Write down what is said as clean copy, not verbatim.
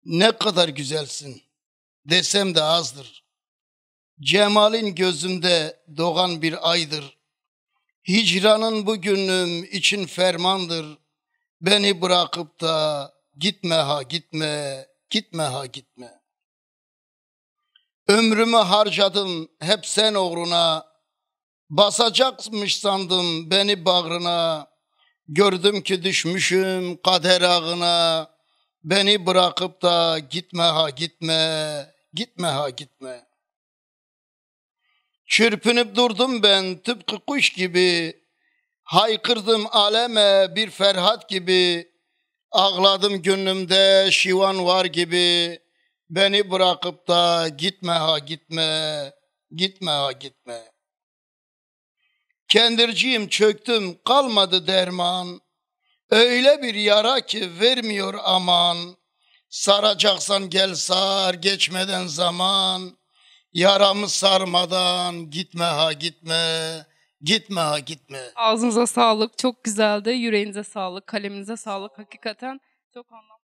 Ne kadar güzelsin desem de azdır. Cemalin gözümde doğan bir aydır. Hicranın bugünüm için fermandır. Beni bırakıp da gitme ha gitme, gitme ha gitme. Ömrümü harcadım hep sen uğruna. Basacakmış sandım beni bağrına. Gördüm ki düşmüşüm kader ağına. Beni bırakıp da gitme ha gitme, gitme ha gitme. Çırpınıp durdum ben tıpkı kuş gibi. Haykırdım aleme bir Ferhat gibi. Ağladım gönlümde şivan var gibi. Beni bırakıp da gitme ha gitme, gitme ha gitme. Kendirciyim çöktüm kalmadı derman. Öyle bir yara ki vermiyor aman. Saracaksan gel sar geçmeden zaman. Yaramı sarmadan gitme ha gitme, gitme ha gitme. Ağzınıza sağlık. Çok güzeldi. Yüreğinize sağlık. Kaleminize sağlık. Hakikaten çok anlamlı.